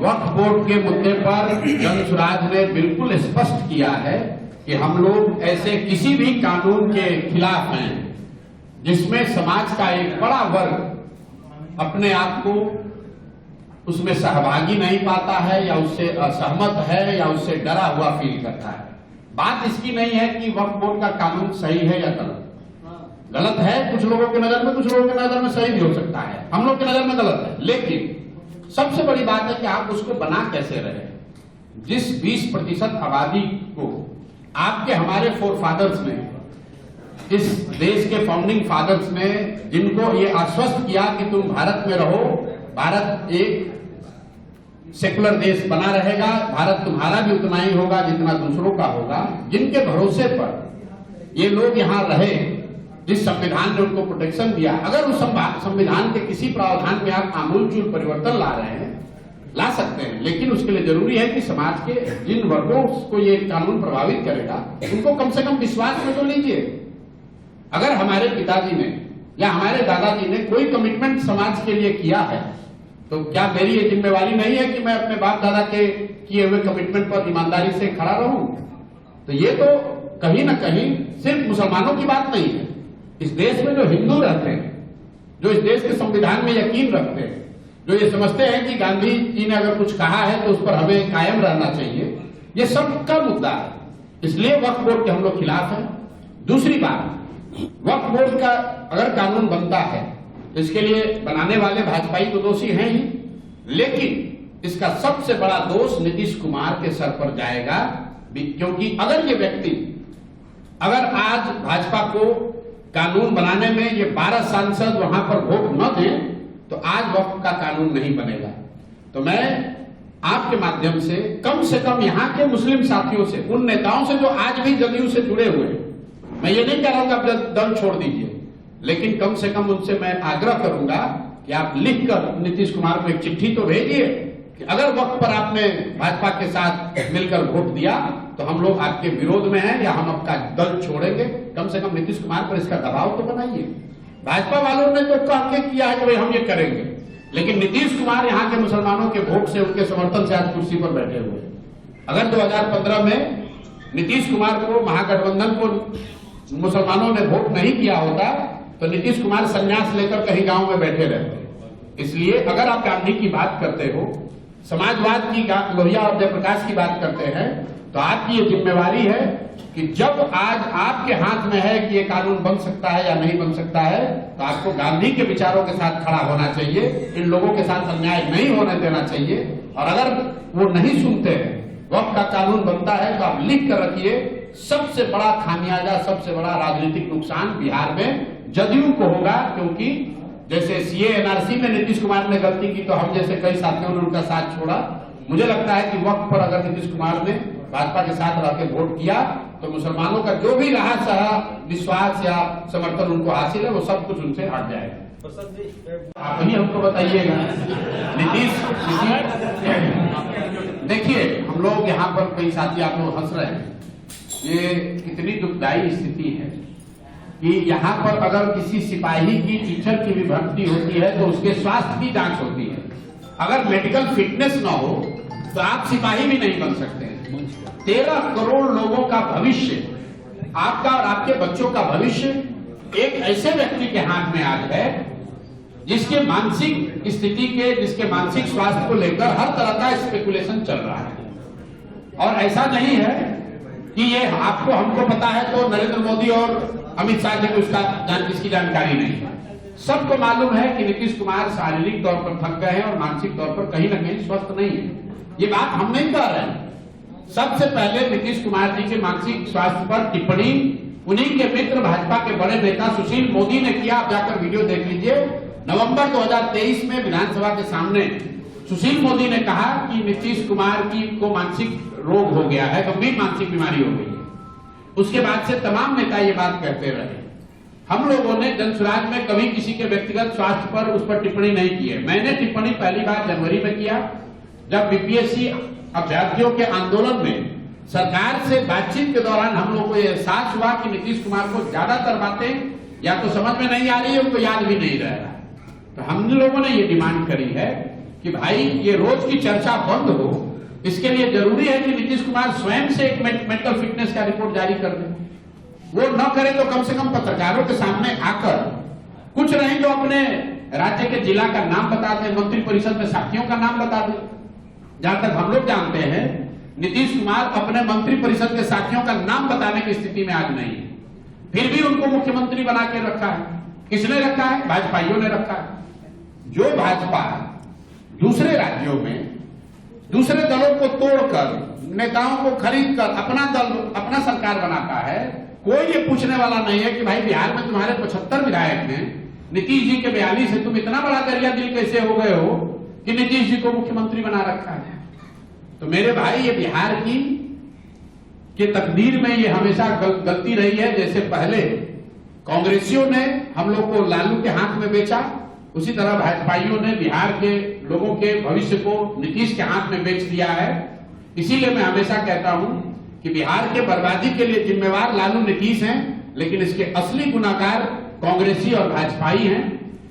वक्फ board के मुद्दे पर जनसुराज ने बिल्कुल स्पष्ट किया है कि हम लोग ऐसे किसी भी कानून के खिलाफ हैं जिसमें समाज का एक बड़ा वर्ग अपने आप को उसमें सहभागी नहीं पाता है या उससे असहमत है या उससे डरा हुआ फील करता है। बात इसकी नहीं है कि वक्फ बोर्ड का कानून सही है या गलत। गलत है कुछ लोगों की नजर में, कुछ लोगों की नजर में सही भी हो सकता है, हम लोग की नजर में गलत है। लेकिन सबसे बड़ी बात है कि आप उसको बना कैसे रहे। जिस 20% आबादी को आपके हमारे फोर फादर्स ने, इस देश के फाउंडिंग फादर्स ने, जिनको ये आश्वस्त किया कि तुम भारत में रहो, भारत एक सेकुलर देश बना रहेगा, भारत तुम्हारा भी उतना ही होगा जितना दूसरों का होगा, जिनके भरोसे पर ये लोग यहां रहे, जिस संविधान ने उनको प्रोटेक्शन दिया, अगर उस संविधान के किसी प्रावधान में आप आमूलचूल परिवर्तन ला रहे हैं, ला सकते हैं, लेकिन उसके लिए जरूरी है कि समाज के जिन वर्गों को ये कानून प्रभावित करेगा उनको कम से कम विश्वास में तो लीजिए। अगर हमारे पिताजी ने या हमारे दादाजी ने कोई कमिटमेंट समाज के लिए किया है तो क्या मेरी ये जिम्मेवारी नहीं है कि मैं अपने बाप दादा के किए हुए कमिटमेंट पर ईमानदारी से खड़ा रहूं? तो ये तो कहीं ना कहीं सिर्फ मुसलमानों की बात नहीं है। इस देश में जो हिंदू रहते हैं, जो इस देश के संविधान में यकीन रखते हैं, जो ये समझते हैं कि गांधी जी ने अगर कुछ कहा है तो उस पर हमें कायम रहना चाहिए, ये सबका मुद्दा है। इसलिए वक्फ बोर्ड के हम लोग खिलाफ हैं। दूसरी बात, वक्फ बोर्ड का अगर कानून बनता है तो इसके लिए बनाने वाले भाजपाई तो दोषी हैं ही, लेकिन इसका सबसे बड़ा दोष नीतीश कुमार के सर पर जाएगा। क्योंकि अगर ये व्यक्ति, अगर आज भाजपा को कानून बनाने में ये 12 सांसद वहां पर वोट न दें तो आज वक्फ का कानून नहीं बनेगा। तो मैं आपके माध्यम से कम यहाँ के मुस्लिम साथियों से, उन नेताओं से जो आज भी जदयू से जुड़े हुए हैं, मैं ये नहीं कह रहा हूं कि आप दल छोड़ दीजिए, लेकिन कम से कम उनसे मैं आग्रह करूंगा कि आप लिखकर नीतीश कुमार को एक चिट्ठी तो भेजिए कि अगर वक्त पर आपने भाजपा के साथ मिलकर वोट दिया तो हम लोग आपके विरोध में हैं या हम आपका दल छोड़ेंगे। कम से कम नीतीश कुमार पर इसका दबाव तो बनाइए। भाजपा वालों ने तो कह किया है कि भाई हम ये करेंगे, लेकिन नीतीश कुमार यहाँ के मुसलमानों के वोट से, उनके समर्थन से आज कुर्सी पर बैठे हुए हैं। अगर 2015 में नीतीश कुमार को, महागठबंधन को मुसलमानों ने वोट नहीं किया होता तो नीतीश कुमार संन्यास लेकर कहीं गांव में बैठे रहते। इसलिए अगर आप गांधी की बात करते हो, समाजवाद की, लोहिया और जयप्रकाश की बात करते हैं, तो आपकी ये जिम्मेवारी है कि जब आज आपके हाथ में है कि ये कानून बन सकता है या नहीं बन सकता है, तो आपको गांधी के विचारों के साथ खड़ा होना चाहिए। इन लोगों के साथ अन्याय नहीं होने देना चाहिए। और अगर वो नहीं सुनते हैं, वक्त का कानून बनता है, तो आप लिख कर रखिए, सबसे बड़ा खामियाजा, सबसे बड़ा राजनीतिक नुकसान बिहार में जदयू को होगा। क्योंकि जैसे सीए एनआरसी में नीतीश कुमार ने गलती की तो हम जैसे कई साथियों ने उनका साथ छोड़ा। मुझे लगता है कि वक्त पर अगर नीतीश कुमार ने भाजपा के साथ रह के वोट किया तो मुसलमानों का जो भी रहा सहा विश्वास या समर्थन उनको हासिल है, वो सब कुछ उनसे हट जाएगा। आप ही हमको बताइएगा। नीतीश देखिए, हम लोग यहाँ पर कई साथी आप लोग हंस रहे हैं, ये कितनी दुखदायी स्थिति है कि यहाँ पर अगर किसी सिपाही की, टीचर की भी भर्ती होती है तो उसके स्वास्थ्य की जांच होती है। अगर मेडिकल फिटनेस ना हो तो आप सिपाही भी नहीं बन सकते हैं। 13 करोड़ लोगों का भविष्य, आपका और आपके बच्चों का भविष्य एक ऐसे व्यक्ति के हाथ में आज है जिसके मानसिक स्थिति के, जिसके मानसिक स्वास्थ्य को लेकर हर तरह का स्पेकुलेशन चल रहा है। और ऐसा नहीं है कि ये आपको, हमको पता है तो नरेंद्र मोदी और अमित शाह जी को इसकी जानकारी नहीं है। सबको मालूम है कि नीतीश कुमार शारीरिक तौर पर थक गए हैं और मानसिक तौर पर कहीं ना कहीं स्वस्थ नहीं है। ये बात हम नहीं कह रहे हैं। सबसे पहले नीतीश कुमार जी के मानसिक स्वास्थ्य पर टिप्पणी उन्हीं के मित्र, भाजपा के बड़े नेता सुशील मोदी ने किया। आप जाकर वीडियो देख लीजिए। नवंबर 2023 में विधानसभा के सामने सुशील मोदी ने कहा कि नीतीश कुमार को मानसिक रोग हो गया है, गंभीर मानसिक बीमारी हो गई है। उसके बाद से तमाम नेता ये बात कहते रहे। हम लोगों ने जनसुराज में कभी किसी के व्यक्तिगत स्वास्थ्य पर, उस पर टिप्पणी नहीं की है। मैंने टिप्पणी पहली बार जनवरी में किया, जब बीपीएससी अभ्यर्थियों के आंदोलन में सरकार से बातचीत के दौरान हम लोगों को यह एहसास हुआ कि नीतीश कुमार को ज्यादातर बातें या तो समझ में नहीं आ रही है, उनको याद भी नहीं रह रहा। तो हम लोगों ने ये डिमांड करी है कि भाई ये रोज की चर्चा बंद हो, इसके लिए जरूरी है कि नीतीश कुमार स्वयं से एक मेंटल फिटनेस का रिपोर्ट जारी कर दे। वो न करे तो कम से कम पत्रकारों के सामने आकर कुछ नहीं जो अपने राज्य के जिला का नाम बता दे, मंत्री परिषद में साथियों का नाम बता दे। जहां तक हम लोग जानते हैं नीतीश कुमार अपने मंत्री परिषद के साथियों का नाम बताने की स्थिति में आज नहीं है, फिर भी उनको मुख्यमंत्री बना के रखा है। किसने रखा है? भाजपाइयों ने रखा है। जो भाजपा दूसरे राज्यों में दूसरे दलों को तोड़कर, नेताओं को खरीद कर अपना दल, अपना सरकार बनाता है, कोई ये पूछने वाला नहीं है कि भाई बिहार में तुम्हारे 75 विधायक हैं, नीतीश जी के 42 है, तुम इतना बड़ा दरिया दिल कैसे हो गए हो कि नीतीश जी को मुख्यमंत्री बना रखा है। तो मेरे भाई, ये बिहार की के तकदीर में ये हमेशा गलती रही है। जैसे पहले कांग्रेसियों ने हम लोग को लालू के हाथ में बेचा, उसी तरह भाजपाइयों ने बिहार के लोगों के भविष्य को नीतीश के हाथ में बेच दिया है। इसीलिए मैं हमेशा कहता हूं कि बिहार के बर्बादी के लिए जिम्मेवार लालू नीतीश हैं, लेकिन इसके असली गुनाहगार कांग्रेसी और भाजपाई हैं।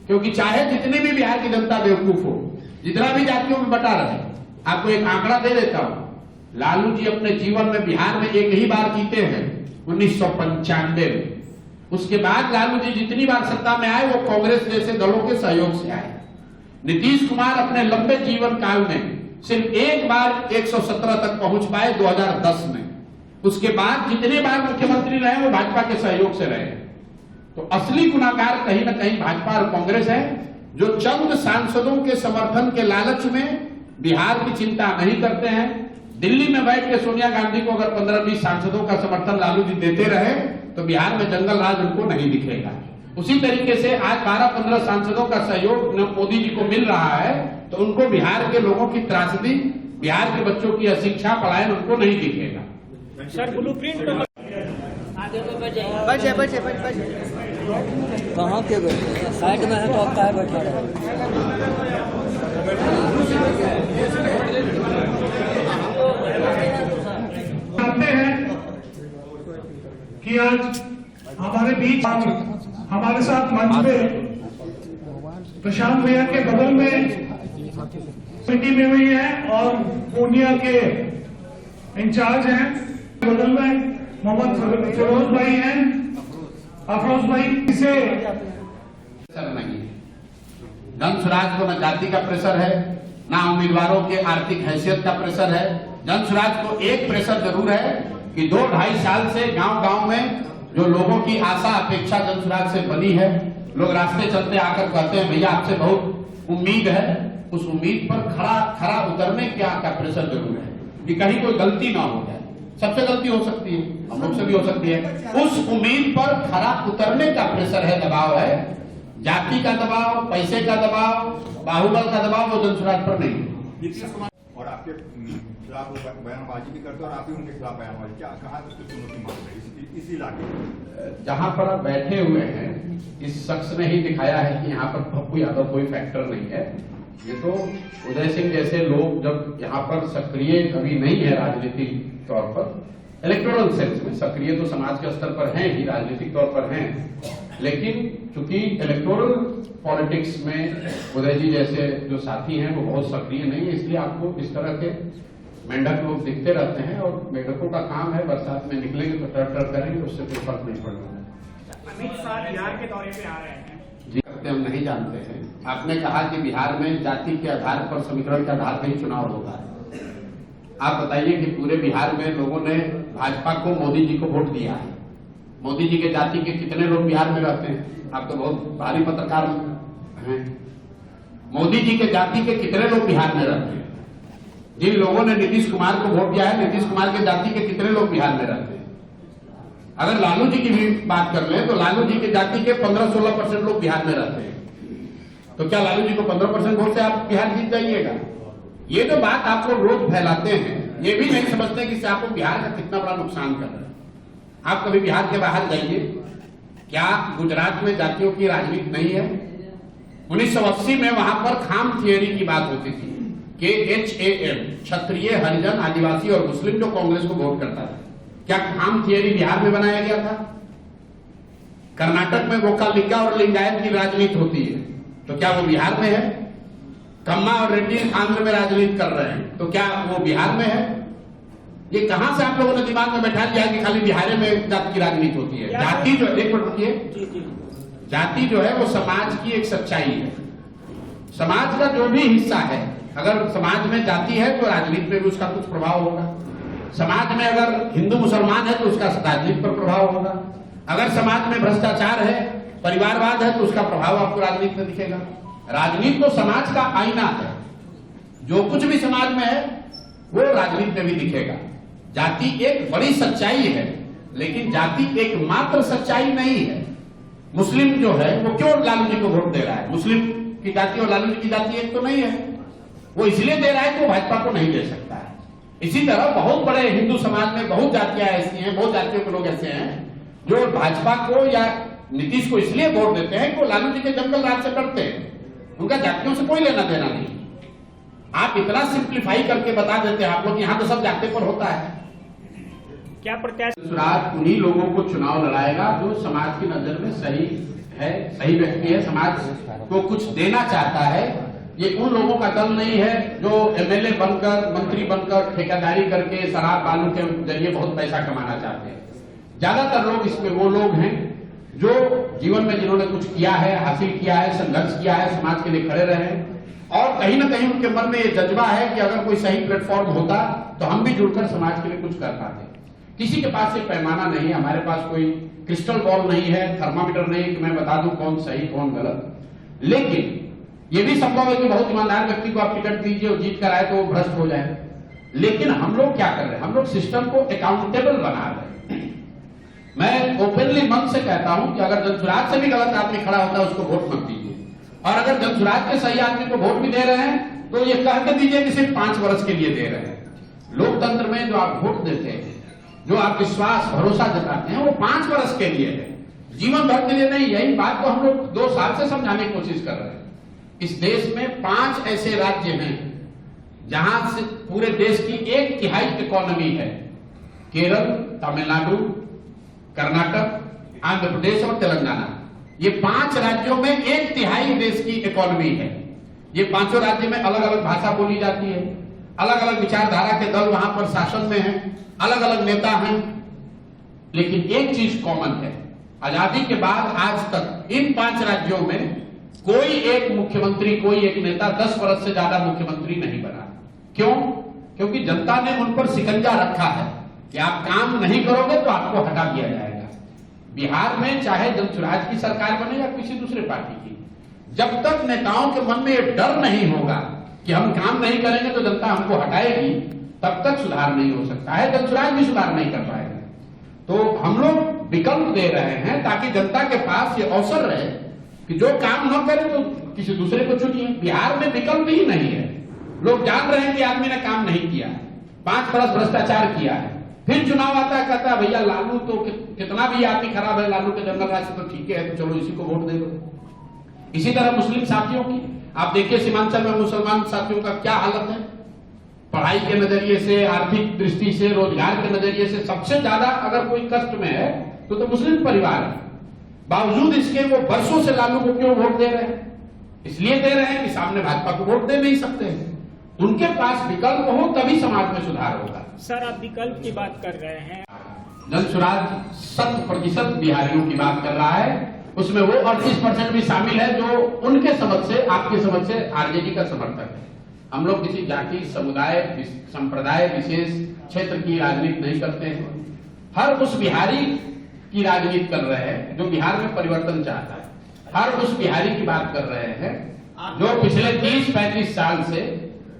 क्योंकि चाहे जितनी भी बिहार की जनता बेवकूफ हो, जितना भी जातियों में बटा रहे, आपको एक आंकड़ा दे देता हूं। लालू जी अपने जीवन में बिहार में एक ही बार जीते हैं, 1995 में। उसके बाद लालू जी जितनी बार सत्ता में आए वो कांग्रेस जैसे दलों के सहयोग से आए। नीतीश कुमार अपने लंबे जीवन काल में सिर्फ एक बार 117 तक पहुंच पाए 2010 में। उसके बाद जितने बार मुख्यमंत्री रहे वो भाजपा के सहयोग से रहे। तो असली गुनाहगार कहीं ना कहीं भाजपा और कांग्रेस है, जो चंद सांसदों के समर्थन के लालच में बिहार की चिंता नहीं करते हैं। दिल्ली में बैठ के सोनिया गांधी को अगर 15-20 सांसदों का समर्थन लालू जी देते रहे तो बिहार में जंगल राज उनको नहीं दिखेगा। उसी तरीके से आज 12-15 सांसदों का सहयोग मोदी जी को मिल रहा है, तो उनको बिहार के लोगों की त्रासदी, बिहार के बच्चों की अशिक्षा, पलायन उनको नहीं दिखेगा। सर ब्लूप्रिंट कहाँ के बैठे? साइड में है तो आप कहाँ बैठा रहे? जानते हैं कि आज हमारे बीच हमारे साथ मंच पे प्रशांत भैया के बगल में सिटी में हुई है और पूर्णिया के इंचार्ज हैं, बगल में मोहम्मद फिरोज भाई हैं, अफरोज भाई से नहीं है। जन स्वराज को न जाति का प्रेशर है, ना उम्मीदवारों के आर्थिक हैसियत का प्रेशर है। जन स्वराज को एक प्रेशर जरूर है कि 2-2.5 साल से गांव-गांव में जो लोगों की आशा अपेक्षा जन स्वराज से बनी है, लोग रास्ते चलते आकर कहते हैं भैया आपसे बहुत उम्मीद है, उस उम्मीद पर खरा उतरने का प्रेशर जरूर है कि कहीं कोई गलती ना हो जाए। सबसे गलती हो सकती है, हम लोग से भी हो सकती है। उस उम्मीद पर खरा उतरने का प्रेशर है, दबाव है। जाति का दबाव, पैसे का दबाव, बाहुबल का दबाव वो जन स्वराज पर नहीं। और आपके खिलाफ बयानबाजी भी करते और आप भी उनके खिलाफ बयानबाजी, क्या कहा चुनौती मांग रहे इसी इलाके में? जहां पर आप बैठे हुए हैं, इस शख्स ने ही दिखाया है कि यहाँ पर पप्पू यादव कोई फैक्टर नहीं है। ये तो उदय सिंह जैसे लोग जब यहाँ पर सक्रिय अभी नहीं है राजनीतिक तौर पर, इलेक्टोरल सेंस में सक्रिय तो समाज के स्तर पर हैं ही, राजनीतिक तौर पर हैं, लेकिन चूंकि इलेक्टोरल पॉलिटिक्स में उदय जी जैसे जो साथी हैं वो बहुत सक्रिय नहीं है, इसलिए आपको इस तरह के मेंढक लोग दिखते रहते हैं। और मेंढकों का काम है बरसात में निकलेंगे तो टर करेंगे, उससे कोई फर्क नहीं पड़ना। अमित शाह बिहार के दौरे पे आ रहे हैं जी, करते हम नहीं जानते हैं। आपने कहा कि बिहार में जाति के आधार पर, समीकरण के आधार पर ही चुनाव होगा। आप बताइए कि पूरे बिहार में लोगों ने भाजपा को, मोदी जी को वोट दिया है। मोदी जी के जाति के कितने लोग बिहार में रहते हैं? आप तो बहुत भारी पत्रकार हैं। मोदी जी के जाति के कितने लोग बिहार में रहते हैं? जिन लोगों ने नीतीश कुमार को वोट दिया है, नीतीश कुमार के जाति के कितने लोग बिहार में रहते हैं? अगर लालू जी की भी बात कर ले तो लालू जी के जाति के 15-16% लोग बिहार में रहते हैं। तो क्या लालू जी को 15% वोट से आप बिहार जीत जाइएगा? ये जो बात आप लोग रोज फैलाते हैं, ये भी नहीं समझते कि इससे आपको बिहार का कितना बड़ा नुकसान कर रहा है। आप कभी बिहार के बाहर जाइए, क्या गुजरात में जातियों की राजनीति नहीं है? 1980 में वहां पर खाम थियरी की बात होती थी, KHAM, क्षत्रिय, हरिजन, आदिवासी और मुस्लिम, जो कांग्रेस को वोट करता था। क्या खाम थियरी बिहार में बनाया गया था? कर्नाटक में गोकालिका और लिंगायत की राजनीति होती है, तो क्या वो बिहार में है? कम्मा और रेड्डी आंध्र में राजनीति कर रहे हैं, तो क्या वो बिहार में है? ये कहां से आप लोगों ने दिमाग में बैठा लिया कि खाली बिहार में जाति की राजनीति होती है? जाति जो, एक मिनट रुकिए, जाति जो है वो समाज की एक सच्चाई है। समाज का जो भी हिस्सा है, अगर समाज में जाति है तो राजनीति में भी उसका कुछ प्रभाव होगा। समाज में अगर हिंदू मुसलमान है तो उसका राजनीति पर प्रभाव होगा। अगर समाज में भ्रष्टाचार है, परिवारवाद है, तो उसका प्रभाव आपको राजनीति में दिखेगा। राजनीति तो समाज का आईना है, जो कुछ भी समाज में है वो राजनीति में भी दिखेगा। जाति एक बड़ी सच्चाई है, लेकिन जाति एकमात्र सच्चाई नहीं है। मुस्लिम जो है वो क्यों लालू जी को वोट दे रहा है? मुस्लिम की जाति और लालू जी की जाति एक तो नहीं है, वो इसलिए दे रहा है कि वो भाजपा को नहीं दे सकता है। इसी तरह बहुत बड़े हिंदू समाज में बहुत जातियां ऐसी हैं, बहुत जातियों के लोग ऐसे हैं जो भाजपा को या नीतीश को इसलिए वोट देते हैं कि वो लालू जी के जंगल राज से डरते हैं, उनका जातियों से कोई लेना देना नहीं। आप इतना सिंप्लीफाई करके बता देते हैं आप लोग, यहां तो सब जाति पर होता है। क्या प्रत्याशी सुराज उन्हीं लोगों को चुनाव लड़ाएगा जो समाज की नजर में सही है, सही व्यक्ति है, समाज को कुछ देना चाहता है। ये उन लोगों का दल नहीं है जो एमएलए बनकर, मंत्री बनकर, ठेकेदारी करके शराब बालू के जरिए बहुत पैसा कमाना चाहते हैं। ज्यादातर लोग इसमें वो लोग हैं जो जीवन में जिन्होंने कुछ किया है, हासिल किया है, संघर्ष किया है, समाज के लिए खड़े रहे हैं, और कहीं ना कहीं उनके मन में ये जज्बा है कि अगर कोई सही प्लेटफॉर्म होता तो हम भी जुड़कर समाज के लिए कुछ कर पाते। किसी के पास ये पैमाना नहीं है, हमारे पास कोई क्रिस्टल बॉल नहीं है, थर्मामीटर नहीं है कि मैं बता दूं कौन सही कौन गलत। लेकिन ये भी संभव है कि बहुत ईमानदार व्यक्ति को आप टिकट दीजिए और जीत कर आए तो वो भ्रष्ट हो जाए। लेकिन हम लोग क्या कर रहे हैं? हम लोग सिस्टम को अकाउंटेबल बना रहे हैं। मैं ओपनली मन से कहता हूं कि अगर जनसुराज से भी गलत आदमी खड़ा होता है उसको वोट मत दीजिए, और अगर जनसुराज के सही आदमी को वोट भी दे रहे हैं तो ये कह के दीजिए कि सिर्फ 5 वर्ष के लिए दे रहे हैं। लोकतंत्र में जो आप वोट देते हैं, जो आप विश्वास भरोसा जताते हैं, वो 5 वर्ष के लिए है, जीवन भर के लिए नहीं। यही बात को हम लोग 2 साल से समझाने की कोशिश कर रहे हैं। इस देश में 5 ऐसे राज्य हैं जहां से पूरे देश की 1/3 इकोनॉमी है। केरल, तमिलनाडु, कर्नाटक, आंध्र प्रदेश और तेलंगाना। ये 5 राज्यों में 1/3 देश की इकोनॉमी है। ये 5 राज्य में अलग अलग भाषा बोली जाती है, अलग अलग विचारधारा के दल वहां पर शासन में हैं, अलग अलग नेता हैं, लेकिन एक चीज कॉमन है, आजादी के बाद आज तक इन 5 राज्यों में कोई एक मुख्यमंत्री, कोई एक नेता 10 वर्ष से ज्यादा मुख्यमंत्री नहीं बना। क्यों? क्योंकि जनता ने उन पर शिकंजा रखा है कि आप काम नहीं करोगे तो आपको हटा दिया जाएगा। बिहार में चाहे जनसुराज की सरकार बने या किसी दूसरे पार्टी की, जब तक नेताओं के मन में ये डर नहीं होगा कि हम काम नहीं करेंगे तो जनता हमको हटाएगी, तब तक सुधार नहीं हो सकता है। जनसुराज भी सुधार नहीं कर पाएगा। तो हम लोग विकल्प दे रहे हैं ताकि जनता के पास ये अवसर रहे कि जो काम न करे तो किसी दूसरे को चुनिए। बिहार में विकल्प ही नहीं है। लोग जान रहे हैं कि आदमी ने काम नहीं किया, 5 वर्ष भ्रष्टाचार किया है, फिर चुनाव आता है, कहता है भैया लालू तो कितना भी आदमी खराब है, लालू के जंगल राज से तो ठीक है, तो चलो इसी को वोट दे दो। इसी तरह मुस्लिम साथियों की आप देखिए, सीमांचल में मुसलमान साथियों का क्या हालत है। पढ़ाई के नजरिए से, आर्थिक दृष्टि से, रोजगार के नजरिए से सबसे ज्यादा अगर कोई कष्ट में है तो मुस्लिम परिवार है। बावजूद इसके वो वर्षों से लालू को क्यों वोट दे रहे हैं? इसलिए दे रहे हैं कि सामने भाजपा को वोट दे नहीं सकते। उनके पास विकल्प हो तभी समाज में सुधार होगा। सर, आप विकल्प की बात कर रहे हैं। जनसुराज 100% बिहारियों की बात कर रहा है, उसमें वो 38% भी शामिल है जो उनके समझ से, आपके समझ से आरजेडी का समर्थक है। हम लोग किसी जाति, समुदाय, संप्रदाय विशेष क्षेत्र की राजनीति नहीं करते हैं। हर उस बिहारी की राजनीति कर रहे हैं जो बिहार में परिवर्तन चाहता है। हर उस बिहारी की बात कर रहे हैं जो पिछले 30-35 साल से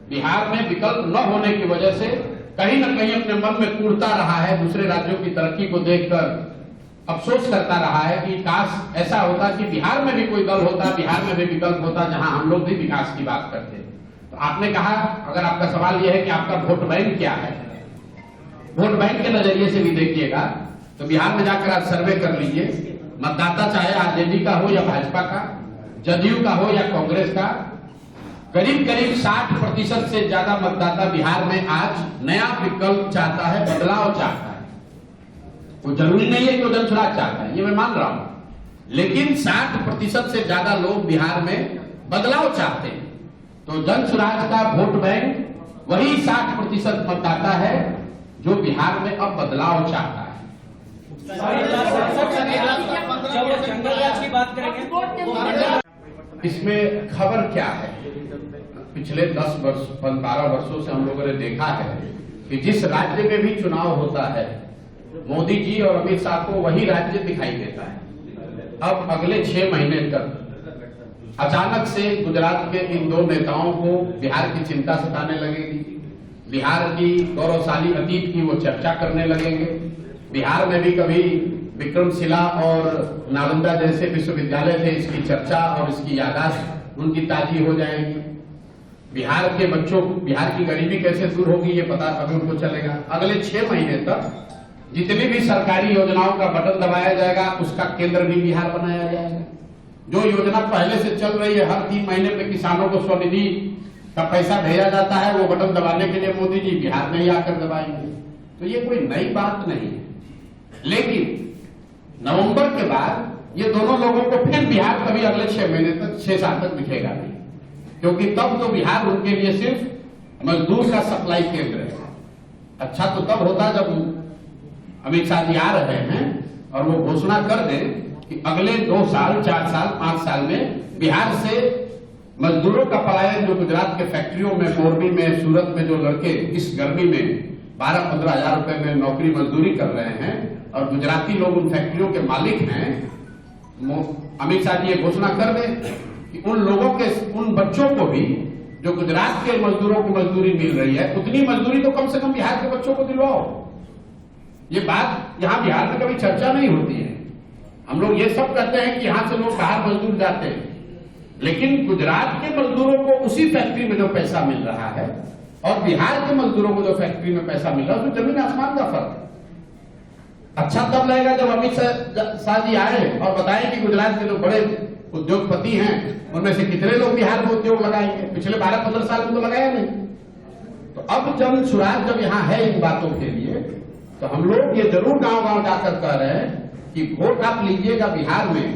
बिहार में विकल्प न होने की वजह से कहीं न कहीं अपने मन में कूड़ता रहा है, दूसरे राज्यों की तरक्की को देखकर अफसोस करता रहा है कि काश ऐसा होता कि बिहार में भी कोई दल होता, बिहार में भी विकल्प होता जहां हम लोग भी विकास की बात करते। तो आपने कहा, अगर आपका सवाल यह है कि आपका वोट बैंक क्या है, वोट बैंक के नजरिए से भी देखिएगा तो बिहार में जाकर आप सर्वे कर लीजिए। मतदाता चाहे आरजेडी का हो या भाजपा का, जदयू का हो या कांग्रेस का, करीब 60% से ज्यादा मतदाता बिहार में आज नया विकल्प चाहता है, बदलाव चाहता है। वो जरूरी नहीं है कि वो जनसुराज चाहता है, ये मैं मान रहा हूं, लेकिन 60% से ज्यादा लोग बिहार में बदलाव चाहते हैं। तो जन सुराज का वोट बैंक वही 60% मतदाता है जो बिहार में अब बदलाव चाहता है। जब वो जंगल राज की बात करेंगे, इसमें खबर क्या है? पिछले 10 वर्ष 12 वर्षों से हम लोगों ने देखा है कि जिस राज्य में भी चुनाव होता है मोदी जी और अमित शाह को वही राज्य दिखाई देता है। अब अगले 6 महीने तक अचानक से गुजरात के इन 2 नेताओं को बिहार की चिंता सताने लगेगी, बिहार की गौरवशाली अतीत की वो चर्चा करने लगेंगे। बिहार में भी कभी विक्रमशिला और नालंदा जैसे विश्वविद्यालय थे, इसकी चर्चा और इसकी यादाश्त उनकी ताजी हो जाएगी। बिहार के बच्चों, बिहार की गरीबी कैसे दूर होगी ये पता अभी उनको चलेगा। अगले 6 महीने तक जितनी भी सरकारी योजनाओं का बटन दबाया जाएगा उसका केंद्र भी बिहार बनाया जाएगा। जो योजना पहले से चल रही है, हर 3 महीने में किसानों को स्वनिधि का पैसा भेजा जाता है, वो बटन दबाने के लिए मोदी जी बिहार में ही आकर दबाएंगे। तो ये कोई नई बात नहीं है। लेकिन नवंबर के बाद ये दोनों लोगों को फिर बिहार कभी अगले 6 महीने तक 6 साल तक दिखेगा नहीं, क्योंकि तब तो बिहार उनके लिए सिर्फ मजदूर का सप्लाई केंद्र है। अच्छा तो तब होता जब अमित शाह जी आ रहे हैं और वो घोषणा कर दें कि अगले 2 साल 4 साल 5 साल में बिहार से मजदूरों का पलायन, जो गुजरात के फैक्ट्रियों में, मोरबी में, सूरत में जो लड़के इस गर्मी में 12-15 हजार रुपए में नौकरी मजदूरी कर रहे हैं और गुजराती लोग उन फैक्ट्रियों के मालिक हैं, अमित शाह जी ये घोषणा कर दें कि उन लोगों के, उन बच्चों को भी जो गुजरात के मजदूरों को मजदूरी मिल रही है उतनी मजदूरी तो कम से कम बिहार के बच्चों को दिलवाओ। ये बात यहां बिहार में कभी चर्चा नहीं होती है। हम लोग ये सब कहते हैं कि यहां से लोग बाहर मजदूर जाते हैं, लेकिन गुजरात के मजदूरों को उसी फैक्ट्री में जो पैसा मिल रहा है और बिहार के मजदूरों को जो फैक्ट्री में पैसा मिल रहा है उसमें जमीन आसमान का फर्क है। अच्छा तब लगेगा जब अमित शाह जी आए और बताएं कि गुजरात के जो बड़े उद्योगपति हैं उनमें से कितने लोग बिहार में उद्योग लगाएंगे। पिछले 12-15 साल में तो लगाया नहीं। तो अब जन सुराज जब यहाँ है इन बातों के लिए, तो हम लोग ये जरूर गांव-गांव जाकर कह रहे हैं कि वोट आप लीजिएगा बिहार में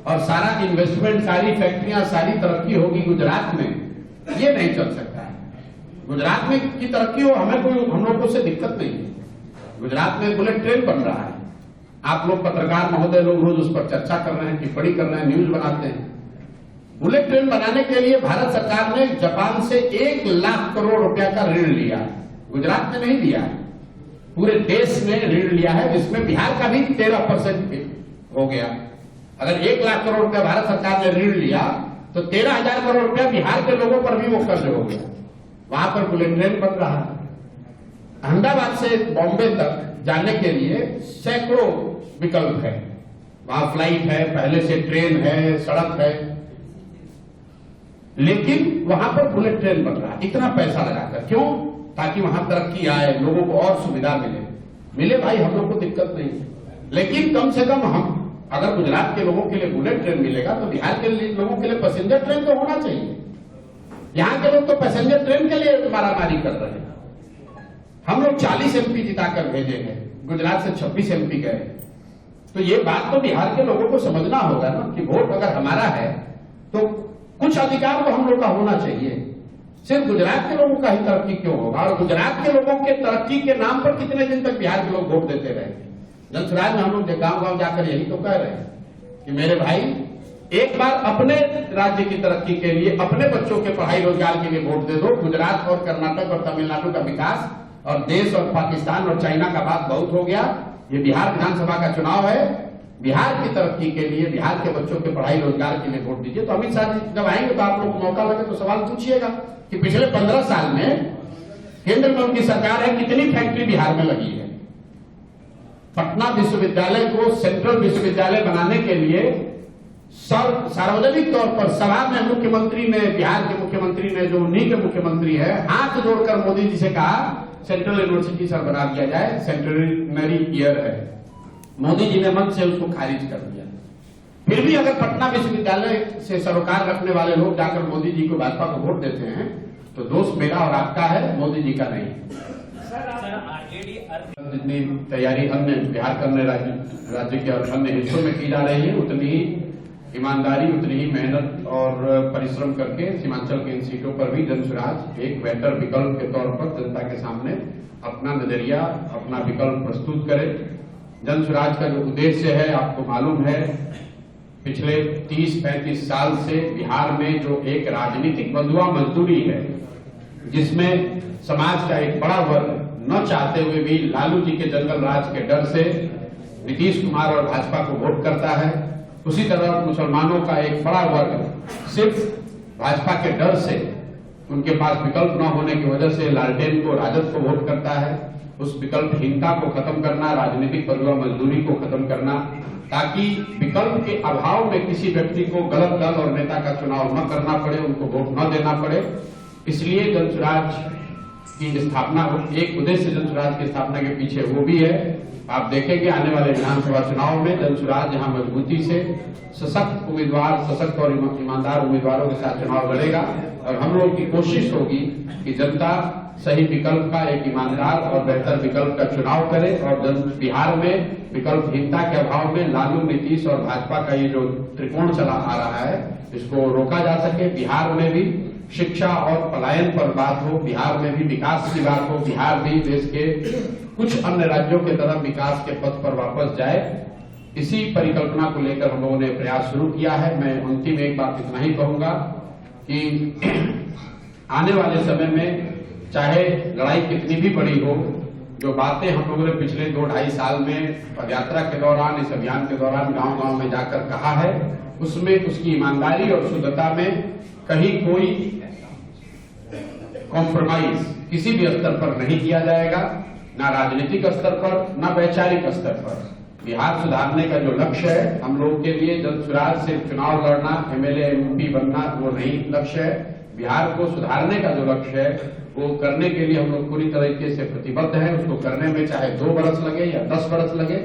और सारा इन्वेस्टमेंट, सारी फैक्ट्रियां, सारी तरक्की होगी गुजरात में। ये नहीं चल सकता है। गुजरात में की तरक्की हो, हमें कोई, हम लोगों से दिक्कत नहीं है। गुजरात में बुलेट ट्रेन बन रहा है। आप लोग पत्रकार महोदय लोग रोज उस पर चर्चा कर रहे हैं, टिप्पणी कर रहे हैं, न्यूज बनाते हैं। बुलेट ट्रेन बनाने के लिए भारत सरकार ने जापान से 1 लाख करोड़ रुपया का ऋण लिया, गुजरात में नहीं लिया, पूरे देश में ऋण लिया है, जिसमें बिहार का भी 13% हो गया। अगर 1 लाख करोड़ रुपया भारत सरकार ने ऋण लिया तो 13,000 करोड़ रुपया बिहार के लोगों पर भी वो कर्ज हो गया। वहां पर बुलेट ट्रेन बन रहा है। अहमदाबाद से बॉम्बे तक जाने के लिए सैकड़ों विकल्प है। वहां फ्लाइट है, पहले से ट्रेन है, सड़क है, लेकिन वहां पर बुलेट ट्रेन बन रहा है। इतना पैसा लगाकर क्यों? ताकि वहां तरक्की आए, लोगों को और सुविधा मिले भाई, हम लोग को दिक्कत नहीं। लेकिन कम से कम हम, अगर गुजरात के लोगों के लिए बुलेट ट्रेन मिलेगा तो बिहार के लोगों के लिए पैसेंजर ट्रेन तो होना चाहिए। यहां के लोग तो पैसेंजर ट्रेन के लिए मारामारी कर रहे हैं। हम लोग 40 MP जिताकर भेजे हैं, गुजरात से 26 MP गए। तो ये बात तो बिहार के लोगों को समझना होगा ना कि वोट अगर हमारा है तो कुछ अधिकार तो हम लोग का होना चाहिए। सिर्फ गुजरात के लोगों का ही तरक्की क्यों होगा? और गुजरात के लोगों के तरक्की के नाम पर कितने दिन तक बिहार के लोग वोट देते रहेंगे? जनसुराज में हम लोग गांव-गांव जाकर यही तो कह रहे हैं कि मेरे भाई, एक बार अपने राज्य की तरक्की के लिए, अपने बच्चों के पढ़ाई रोजगार के लिए वोट दे दो। गुजरात और कर्नाटक और तमिलनाडु का विकास और देश और पाकिस्तान और चाइना का बात बहुत हो गया। ये बिहार विधानसभा का चुनाव है। बिहार की तरक्की के लिए, बिहार के बच्चों के पढ़ाई रोजगार के लिए वोट दीजिए। तो अमित शाह जब आएंगे तो आप लोग मौका लगे तो सवाल पूछिएगा कि पिछले 15 साल में केंद्र में उनकी सरकार है, कितनी फैक्ट्री बिहार में लगी है। पटना विश्वविद्यालय को सेंट्रल विश्वविद्यालय बनाने के लिए सार्वजनिक तौर पर सभा में मुख्यमंत्री ने, बिहार के मुख्यमंत्री ने, जो उन्हीं के मुख्यमंत्री है, हाथ जोड़कर मोदी जी से कहा सेंट्रल यूनिवर्सिटी सर बना दिया जाए, सेंटेनरी ईयर है। मोदी जी ने मन से उसको खारिज कर दिया। फिर भी अगर पटना विश्वविद्यालय से सरोकार रखने वाले लोग जाकर मोदी जी को, भाजपा को वोट देते हैं तो दोष मेरा और आपका है, मोदी जी का नहीं। जितनी तैयारी अन्य बिहार के अन्य राज्य के और अन्य हिस्सों में की जा रही है, उतनी ईमानदारी उतनी ही मेहनत और परिश्रम करके सीमांचल की इन सीटों पर भी जनसुराज एक बेहतर विकल्प के तौर पर जनता के सामने अपना नजरिया, अपना विकल्प प्रस्तुत करे। जनसुराज का जो उद्देश्य है आपको मालूम है, पिछले 30-35 साल से बिहार में जो एक राजनीतिक बंधुआ मजदूरी है, जिसमें समाज का एक बड़ा वर्ग न चाहते हुए भी लालू जी के जंगल राज के डर से नीतीश कुमार और भाजपा को वोट करता है, उसी तरह मुसलमानों का एक बड़ा वर्ग सिर्फ भाजपा के डर से, उनके पास विकल्प न होने की वजह से लालटेन को, राजद को वोट करता है। उस विकल्पहीनता को खत्म करना, राजनीतिक बंधुआ मजदूरी को खत्म करना, ताकि विकल्प के अभाव में किसी व्यक्ति को गलत दल और नेता का चुनाव न करना पड़े, उनको वोट न देना पड़े। इसलिए जनसुराज की स्थापना, एक उद्देश्य जनसुराज की स्थापना के पीछे वो भी है। आप देखेंगे आने वाले विधानसभा चुनाव में जनसुराज यहां मजबूती से सशक्त उम्मीदवार, सशक्त और ईमानदार उम्मीदवारों के साथ चुनाव लड़ेगा और हम लोग की कोशिश होगी कि जनता सही विकल्प का, एक ईमानदार और बेहतर विकल्प का चुनाव करे और बिहार में विकल्पहीनता के अभाव में लालू, नीतीश और भाजपा का ये जो त्रिकोण चला आ रहा है, इसको रोका जा सके। बिहार में भी शिक्षा और पलायन पर बात हो, बिहार में भी विकास की बात हो, बिहार भी देश के कुछ अन्य राज्यों के तरह विकास के पथ पर वापस जाए, इसी परिकल्पना को लेकर हम लोगों ने प्रयास शुरू किया है। मैं अंतिम एक बात इतना ही कहूंगा कि आने वाले समय में चाहे लड़ाई कितनी भी बड़ी हो, जो बातें हम लोगों ने पिछले 2-2.5 साल में पदयात्रा के दौरान, इस अभियान के दौरान गांव-गांव में जाकर कहा है, उसमें उसकी ईमानदारी और शुद्धता में कहीं कोई कॉम्प्रोमाइज किसी भी स्तर पर नहीं किया जाएगा, ना राजनीतिक स्तर पर, ना वैचारिक स्तर पर। बिहार सुधारने का जो लक्ष्य है हम लोग के लिए, जनसुराज सिर्फ चुनाव लड़ना, एमएलए एमपी बनना वो नहीं लक्ष्य है। बिहार को सुधारने का जो लक्ष्य है वो करने के लिए हम लोग पूरी तरीके से प्रतिबद्ध हैं। उसको करने में चाहे 2 बरस लगे या 10 बरस लगे,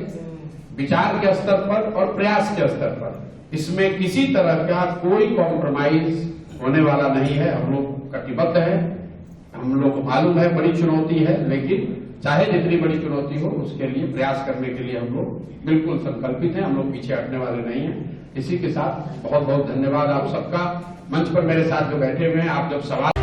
विचार के स्तर पर और प्रयास के स्तर पर इसमें किसी तरह का कोई कॉम्प्रोमाइज होने वाला नहीं है। हम लोग कटिबद्ध हैं, हम लोग को मालूम है बड़ी चुनौती है, लेकिन चाहे जितनी बड़ी चुनौती हो उसके लिए प्रयास करने के लिए हम लोग बिल्कुल संकल्पित हैं, हम लोग पीछे हटने वाले नहीं हैं। इसी के साथ बहुत बहुत धन्यवाद आप सबका। मंच पर मेरे साथ जो बैठे हुए हैं, आप जब सवाल